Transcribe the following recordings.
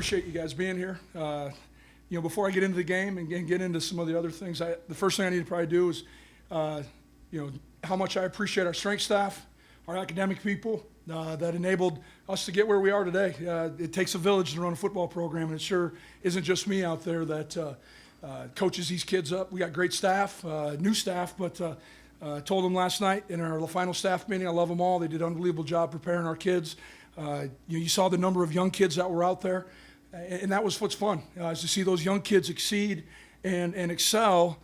appreciate you guys being here. Before I get into the game and get into some of the other things, the first thing I need to probably do is, how much I appreciate our strength staff, our academic people that enabled us to get where we are today. It takes a village to run a football program, and it sure isn't just me out there that coaches these kids up. We got great staff, new staff, but told them last night in our final staff meeting, I love them all. They did an unbelievable job preparing our kids. You saw the number of young kids that were out there, and that was what's fun, is to see those young kids exceed and excel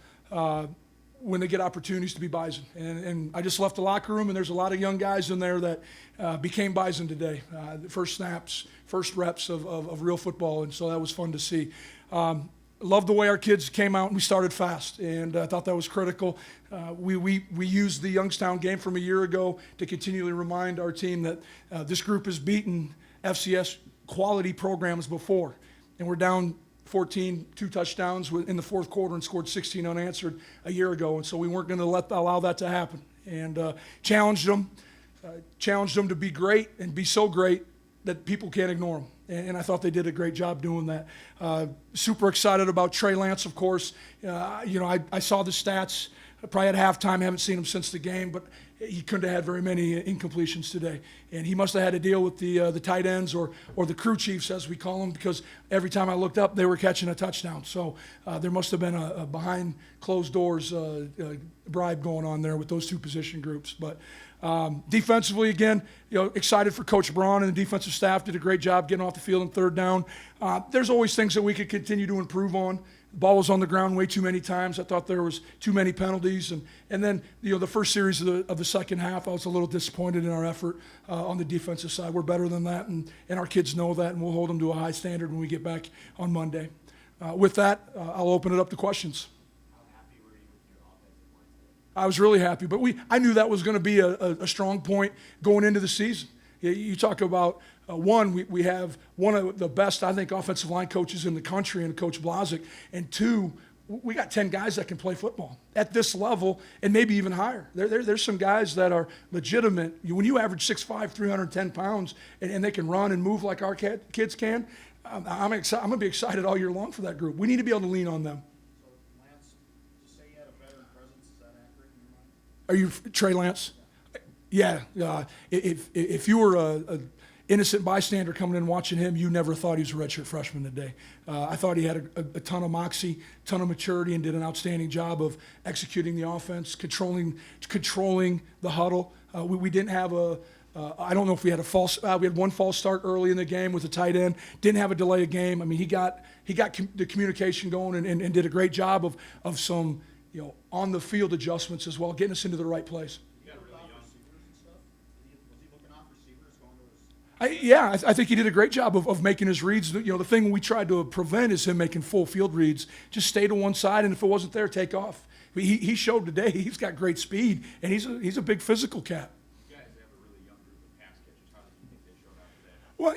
when they get opportunities to be Bison. And I just left the locker room, and there's a lot of young guys in there that became Bison today. The first snaps, first reps of real football, and so that was fun to see. Loved the way our kids came out, and we started fast, and I thought that was critical. We used the Youngstown game from a year ago to continually remind our team that this group has beaten FCS quality programs before, and we're down 14, 2 touchdowns in the fourth quarter and scored 16 unanswered a year ago, and so we weren't going to allow that to happen, and challenged them to be great and be so great that people can't ignore them. And I thought they did a great job doing that. Super excited about Trey Lance, of course. I saw the stats probably at halftime. I haven't seen him since the game, but he couldn't have had very many incompletions today. And he must have had to deal with the tight ends or the crew chiefs, as we call them, because every time I looked up, they were catching a touchdown. So there must have been a behind closed doors bribe going on there with those two position groups. But defensively, again, excited for Coach Braun, and the defensive staff did a great job getting off the field on third down. There's always things that we could continue to improve on. The ball was on the ground way too many times. I thought there was too many penalties, and then the first series of the second half, I was a little disappointed in our effort on the defensive side. We're better than that, and our kids know that, and we'll hold them to a high standard when we get back on Monday. With that, I'll open it up to questions. I was really happy, but I knew that was going to be a strong point going into the season. You talk about, we have one of the best, I think, offensive line coaches in the country in Coach Blazik, and 2, we got 10 guys that can play football at this level and maybe even higher. There's some guys that are legitimate. When you average 6'5", 310 pounds, and they can run and move like our kids can, I'm going to be excited all year long for that group. We need to be able to lean on them. Are you Trey Lance? Yeah. If you were a innocent bystander coming in watching him, you never thought he was a redshirt freshman today. I thought he had a ton of moxie, ton of maturity, and did an outstanding job of executing the offense, controlling the huddle. We didn't have I don't know if we had we had one false start early in the game with a tight end. Didn't have a delay of game. I mean, he got the communication going and did a great job of some on the field adjustments as well, getting us into the right place. I think he did a great job of making his reads. The thing we tried to prevent is him making full field reads. Just stay to one side, and if it wasn't there, take off. He showed today he's got great speed, and he's a big physical cat. You guys have a really young group of pass catchers. How do you think they showed up today? Well,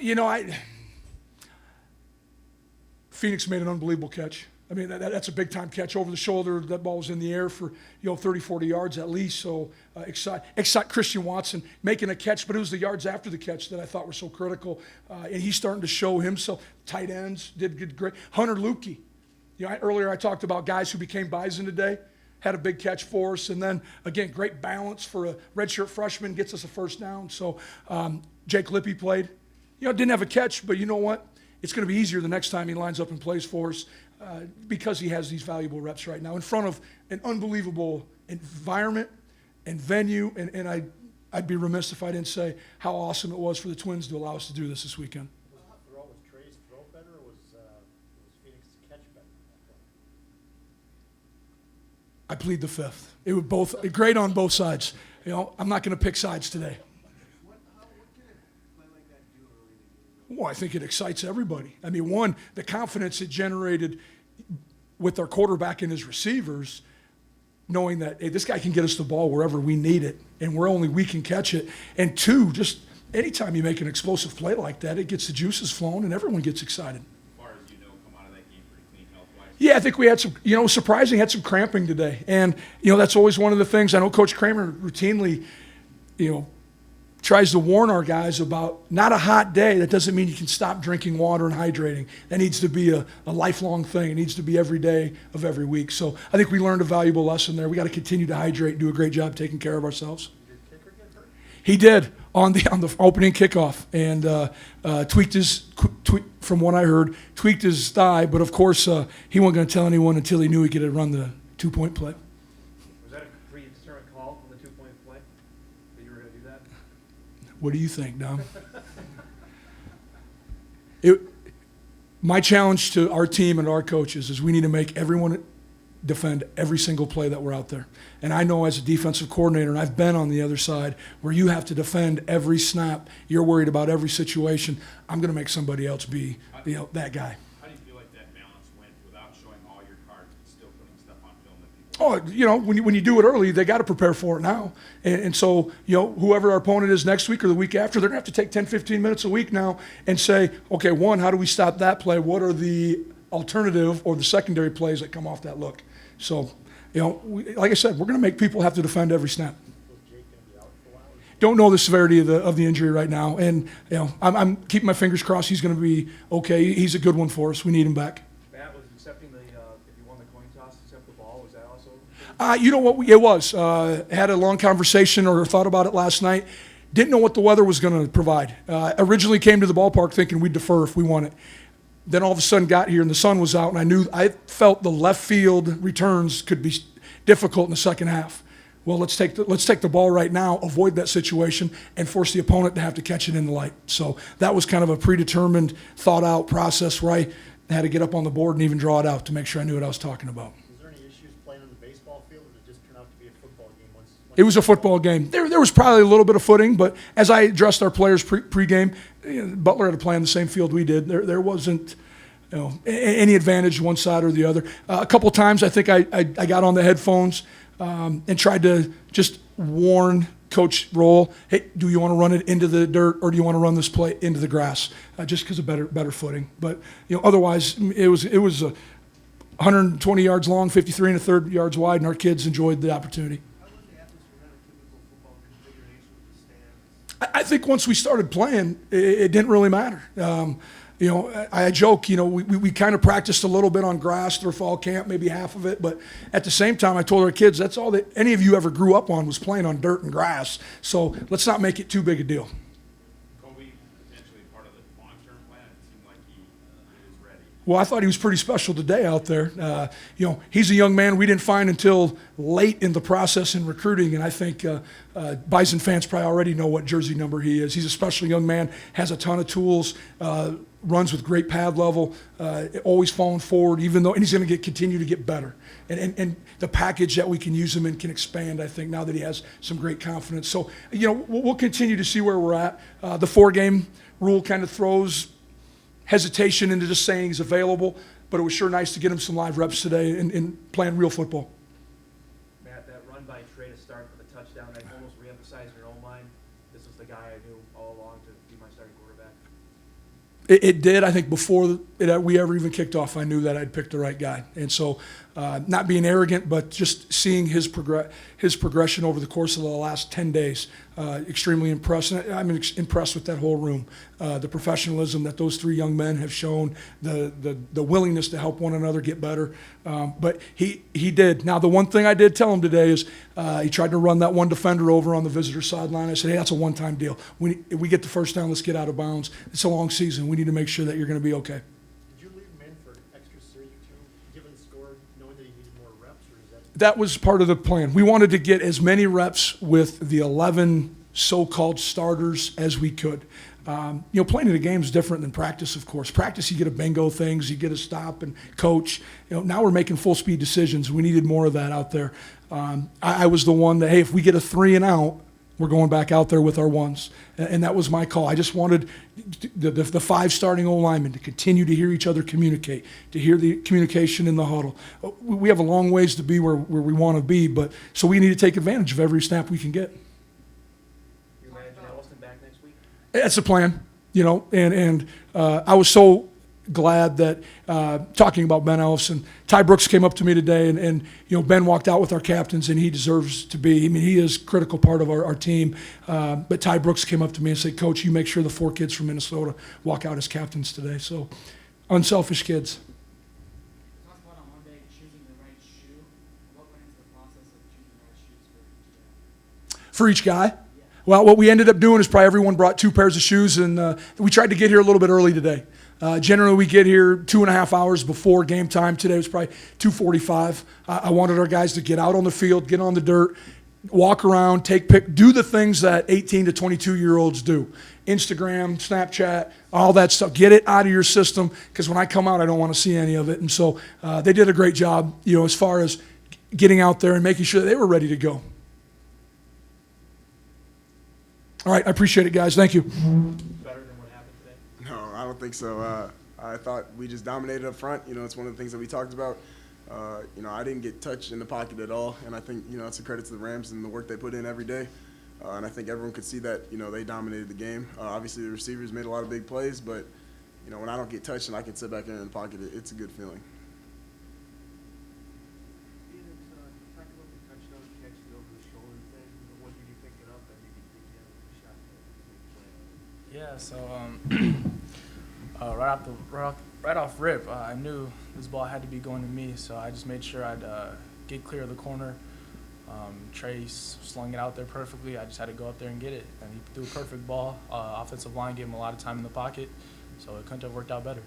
Pheonix made an unbelievable catch. I mean, that's a big-time catch over the shoulder. That ball was in the air for 30, 40 yards at least. So excite Christian Watson making a catch, but it was the yards after the catch that I thought were so critical. And he's starting to show himself. Tight ends did great. Hunter Lukey. Earlier I talked about guys who became Bison today, had a big catch for us. And then, again, great balance for a redshirt freshman, gets us a first down. So Jake Lippy played. Didn't have a catch, but you know what? It's going to be easier the next time he lines up and plays for us. Because he has these valuable reps right now in front of an unbelievable environment and venue, and I'd be remiss if I didn't say how awesome it was for the Twins to allow us to do this weekend. Was Trey's throw better, or was Pheonix's catch better? I plead the fifth. It was both great on both sides. I'm not going to pick sides today. What can a play like that do early in the game? Well, I think it excites everybody. I mean, one, the confidence it generated with our quarterback and his receivers, knowing that, hey, this guy can get us the ball wherever we need it, and we can catch it. And 2, just anytime you make an explosive play like that, it gets the juices flowing and everyone gets excited. As far as come out of that game pretty clean health-wise? Yeah, I think we had some, surprising, had some cramping today. And, that's always one of the things. I know Coach Kramer routinely, tries to warn our guys about not a hot day. That doesn't mean you can stop drinking water and hydrating. That needs to be a lifelong thing. It needs to be every day of every week. So I think we learned a valuable lesson there. We got to continue to hydrate and do a great job taking care of ourselves. Did your kicker get hurt? He did on the opening kickoff, and from what I heard, tweaked his thigh. But of course, he wasn't going to tell anyone until he knew he could run the 2-point play. Was that a predetermined call on the 2-point play, that you were going to do that? What do you think, Dom? My challenge to our team and our coaches is we need to make everyone defend every single play that we're out there. And I know as a defensive coordinator, and I've been on the other side, where you have to defend every snap. You're worried about every situation. I'm going to make somebody else be that guy. How do you feel like that balance went without showing all your cards, but still putting stuff on film that people? Oh, when you do it early, they got to prepare for it now. And so, whoever our opponent is next week or the week after, they're going to have to take 10, 15 minutes a week now and say, okay, one, how do we stop that play? What are the alternative or the secondary plays that come off that look? So, like I said, we're going to make people have to defend every snap. Was Jake going to be out for a while? Don't know the severity of the injury right now, and I'm keeping my fingers crossed he's going to be okay. He's a good one for us. We need him back. Matt, was accepting if you won the coin toss, accept the ball, was that also? You know what? It was. Had a long conversation or thought about it last night. Didn't know what the weather was going to provide. Originally came to the ballpark thinking we'd defer if we won it. Then all of a sudden got here and the sun was out, and I felt the left field returns could be difficult in the second half. Well, let's take the ball right now, avoid that situation, and force the opponent to have to catch it in the light. So that was kind of a predetermined, thought-out process where I had to get up on the board and even draw it out to make sure I knew what I was talking about. Was there any issues playing on the baseball field, or did it just turn out to be a football game? It was a football game. There was probably a little bit of footing, but as I addressed our players pregame, Butler had to play on the same field we did. There wasn't any advantage one side or the other. A couple times I think I got on the headphones and tried to just warn Coach Roll, hey, do you want to run it into the dirt or do you want to run this play into the grass? Just because of better footing. But otherwise it was 120 yards long, 53 1/3 yards wide, and our kids enjoyed the opportunity. I think once we started playing, it didn't really matter. I joke, we kind of practiced a little bit on grass through fall camp, maybe half of it. But at the same time, I told our kids, that's all that any of you ever grew up on was playing on dirt and grass. So let's not make it too big a deal. Kobe, potentially part of the long-term plan, it seemed like he was ready. Well, I thought he was pretty special today out there. He's a young man we didn't find until late in the process in recruiting, and I think Bison fans probably already know what jersey number he is. He's a special young man, has a ton of tools, runs with great pad level, always falling forward, and he's going to continue to get better. And the package that we can use him in can expand, I think, now that he has some great confidence. So, we'll continue to see where we're at. The 4-game rule kind of throws hesitation into just saying he's available, but it was sure nice to get him some live reps today and playing real football. Matt, that run by Trey to start with a touchdown, that almost reemphasized in your own mind, this is the guy I knew all along to be my starting quarterback. It did. I think before we ever even kicked off, I knew that I'd picked the right guy. And so not being arrogant, but just seeing his progression over the course of the last 10 days, extremely impressed. And I'm impressed with that whole room, the professionalism that those 3 young men have shown, the willingness to help one another get better. But he did. Now, the one thing I did tell him today is he tried to run that one defender over on the visitor sideline. I said, hey, that's a one-time deal. If we get the first down, let's get out of bounds. It's a long season. We need to make sure that you're going to be okay. Did you leave him in for an extra series or two, given the score, knowing that he needed more reps, or is that? That was part of the plan. We wanted to get as many reps with the 11 so-called starters as we could. Playing in a game is different than practice, of course. Practice, you get a bingo things, you get a stop and coach. Now we're making full-speed decisions. We needed more of that out there. I was the one that, hey, if we get a 3 and out, we're going back out there with our ones. And that was my call. I just wanted the 5 starting O-linemen to continue to hear each other communicate, to hear the communication in the huddle. We have a long ways to be where we want to be, but so we need to take advantage of every snap we can get. You imagine Ellison back next week? That's the plan, and I was so glad that, talking about Ben Ellison, Ty Brooks came up to me today, and Ben walked out with our captains, and he deserves to be. I mean, he is a critical part of our team. But Ty Brooks came up to me and said, Coach, you make sure the 4 kids from Minnesota walk out as captains today. So, unselfish kids. Talk about on Monday choosing the right shoe. What went into the process of choosing the right shoes for each guy? For each guy? Well, what we ended up doing is probably everyone brought 2 pairs of shoes, and we tried to get here a little bit early today. Generally, we get here 2.5 hours before game time. Today was probably 2:45. I wanted our guys to get out on the field, get on the dirt, walk around, do the things that 18 to 22-year-olds do. Instagram, Snapchat, all that stuff. Get it out of your system, because when I come out, I don't want to see any of it. And so they did a great job, as far as getting out there and making sure that they were ready to go. All right, I appreciate it, guys. Thank you. Better than what happened today? No, I don't think so. I thought we just dominated up front. It's one of the things that we talked about. I didn't get touched in the pocket at all, and I think, it's a credit to the Rams and the work they put in every day. And I think everyone could see that, they dominated the game. Obviously, the receivers made a lot of big plays, but, when I don't get touched and I can sit back in the pocket, it's a good feeling. Pheonix, talk about the touchdown catch, the over the shoulder thing. When did you pick it up, and did you think you had a shot to make a play on it? Yeah, so right off rip, I knew this ball had to be going to me, so I just made sure I'd get clear of the corner. Trey slung it out there perfectly. I just had to go up there and get it, and he threw a perfect ball. Offensive line gave him a lot of time in the pocket, so it couldn't have worked out better.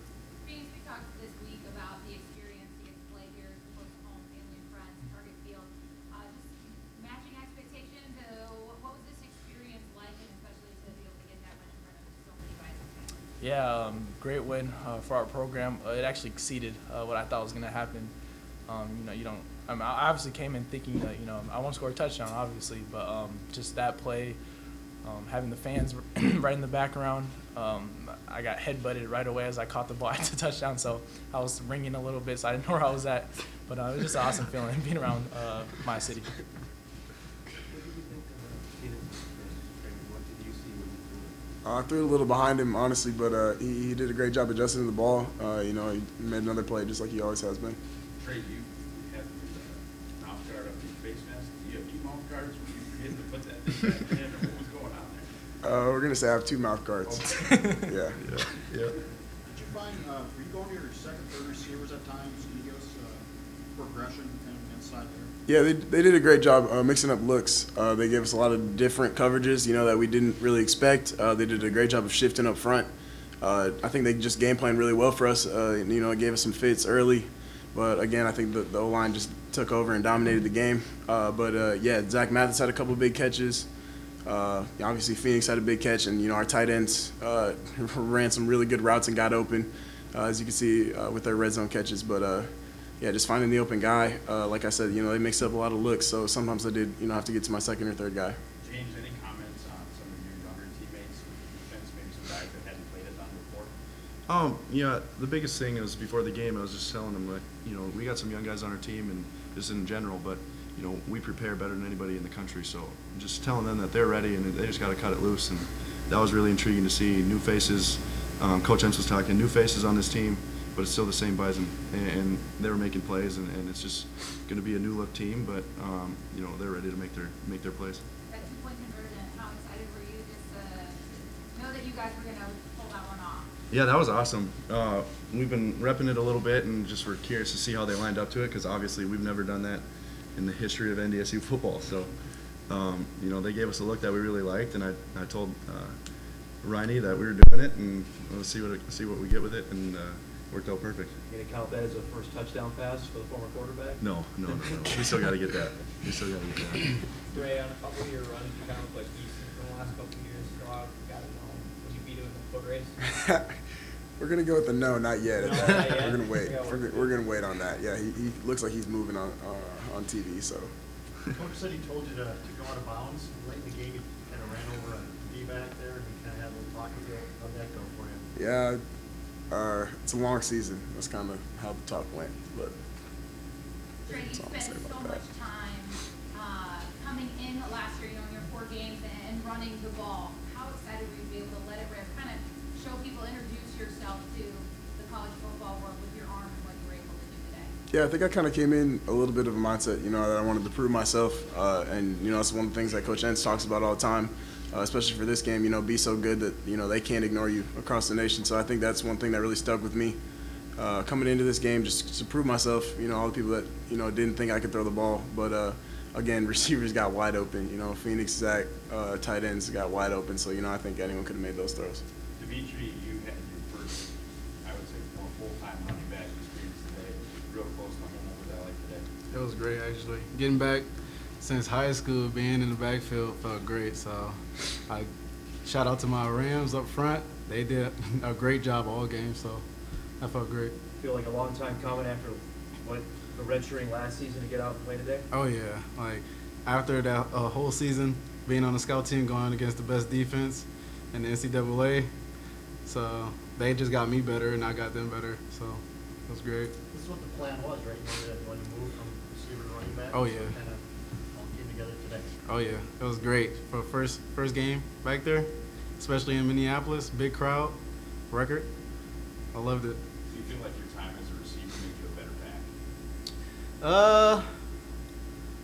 James, we talked this week about the experience you get to play here, close to home, family and friends, Target Field. Just matching expectations, what was this experience like, and especially to be able to get that win in front of so many guys? Yeah, great win for our program. It actually exceeded what I thought was going to happen. I obviously came in thinking that, I want to score a touchdown, obviously, but just that play, having the fans right in the background, I got headbutted right away as I caught the ball at the touchdown, so I was ringing a little bit, so I didn't know where I was at. But it was just an awesome feeling being around my city. What did you think of Pheonix? What did you see when you threw it? I threw a little behind him, honestly, but he did a great job adjusting to the ball. He made another play just like he always has been. Trey, you have your mouth guard up your face mask. Do you have 2 mouth guards? Were you forgetting to put that thing back in, or what was going on there? We're going to say I have 2 mouth guards. Yeah. Did you find, were you going to your second, third receivers at times? Can you give us progression kind of inside there? Yeah, they did a great job mixing up looks. They gave us a lot of different coverages, that we didn't really expect. They did a great job of shifting up front. I think they just game planned really well for us. It gave us some fits early. But, again, I think the O-line just took over and dominated the game. Zach Mathis had a couple of big catches. Obviously, Pheonix had a big catch, and, our tight ends ran some really good routes and got open, as you can see with their red zone catches. But, just finding the open guy. Like I said, they mixed up a lot of looks, so sometimes I did, have to get to my second or third guy. James, any comments on some of your younger teammates, defense, maybe some guys that hadn't played it on before? The biggest thing is before the game, I was just telling them, we got some young guys on our team and just in general, but, we prepare better than anybody in the country. So just telling them that they're ready and they just got to cut it loose. And that was really intriguing to see new faces. Coach Entz was talking, new faces on this team, but it's still the same Bison. And they were making plays, and it's just going to be a new look team, but, they're ready to make their plays. That 2-point conversion, how excited were you just to know that you guys were going to pull that one off? Yeah, that was awesome. We've been repping it a little bit, and just we're curious to see how they lined up to it, because obviously we've never done that in the history of NDSU football. So, they gave us a look that we really liked, and I told Riney that we were doing it, and we'll see what we get with it, and worked out perfect. You gonna count that as a first touchdown pass for the former quarterback? No. We still got to get that. Dre, on a couple of your runs, you kind of look like decent in the last couple of years. So I got to know, would you be doing the foot race? We're gonna go with the no, not yet. No, not yet? We're gonna wait. Yeah, We're gonna wait on that. Yeah, he looks like he's moving on TV. So. Coach said he told you to go out of bounds. Late in the game, you kind of ran over a D-back there, and you kind of had a little talk with you. How'd that go for you? Yeah, it's a long season. That's kind of how the talk went. But Trey, you that's all I'm spent saying so about that. much time coming in last year, in your 4 games and running the ball. How excited were you to be able to let it rip, kind of show people, introduce yourself to the college Yeah, I think I kind of came in a little bit of a mindset, that I wanted to prove myself. And, that's one of the things that Coach Entz talks about all the time, especially for this game, be so good that, they can't ignore you across the nation. So I think that's one thing that really stuck with me coming into this game, just to prove myself, all the people that, didn't think I could throw the ball. But, again, receivers got wide open. Pheonix, Zach, tight ends got wide open. So, I think anyone could have made those throws. Dimitri, you had your first, I would say, more full-time running back experience today. Real close to home. What was that like today? It was great, actually. Getting back since high school, being in the backfield felt great. So I shout out to my Rams up front. They did a great job all game, so that felt great. Feel like a long time coming after what the redshirting last season to get out and play today? Oh, yeah. Like, after that whole season, being on the scout team, going against the best defense in the NCAA, so they just got me better, and I got them better, so it was great. This is what the plan was, right? When you moved from receiver to running back? Oh, So yeah. it kind of all came together today. Oh, yeah. It was great. For first game back there, especially in Minneapolis, big crowd, record. I loved it. Do you feel like your time as a receiver made you a better back?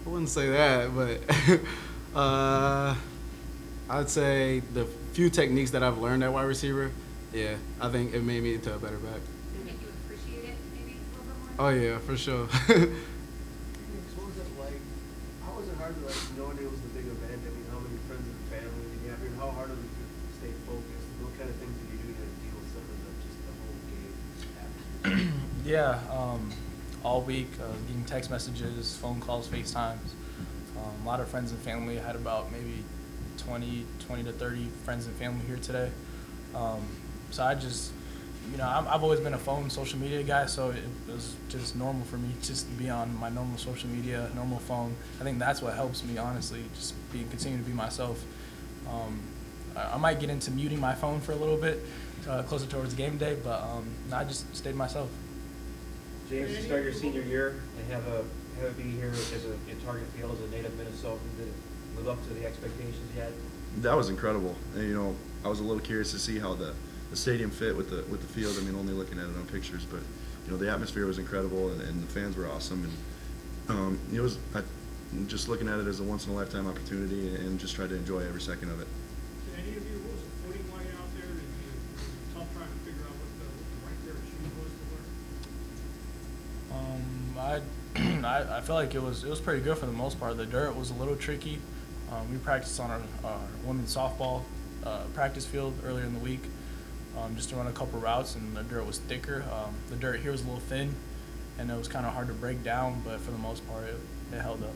I wouldn't say that, but I'd say the few techniques that I've learned at wide receiver, yeah, I think it made me into a better back. Did it make you appreciate it maybe a little bit more? Oh, yeah, for sure. Pheonix, what was it like? How was it hard to, knowing it was the big event? I mean, how many friends and family did you have here? How hard was it to stay focused? What kind of things did you do to deal with some of the whole game atmosphere? Yeah, all week, getting text messages, phone calls, FaceTimes. A lot of friends and family. I had about maybe 20 to 30 friends and family here today. So I just, I've always been a phone, social media guy, so it was just normal for me just to be on my normal social media, normal phone. I think that's what helps me, honestly, just continue to be myself. I might get into muting my phone for a little bit closer towards game day, but I just stayed myself. James, to start your senior year and have it be here as in Target Field as a native Minnesotan, did it live up to the expectations you had? That was incredible. And, I was a little curious to see how the stadium fit with the field. I mean, only looking at it on pictures, but the atmosphere was incredible, and the fans were awesome. And it was just looking at it as a once in a lifetime opportunity, and just tried to enjoy every second of it. Did any of you, what was the footing like out there? Was it tough trying to figure out what the right pair of shoes was to wear? I feel like it was pretty good for the most part. The dirt was a little tricky. We practiced on our women's softball practice field earlier in the week, just to run a couple routes, and the dirt was thicker. The dirt here was a little thin, and it was kind of hard to break down, but for the most part, it held up.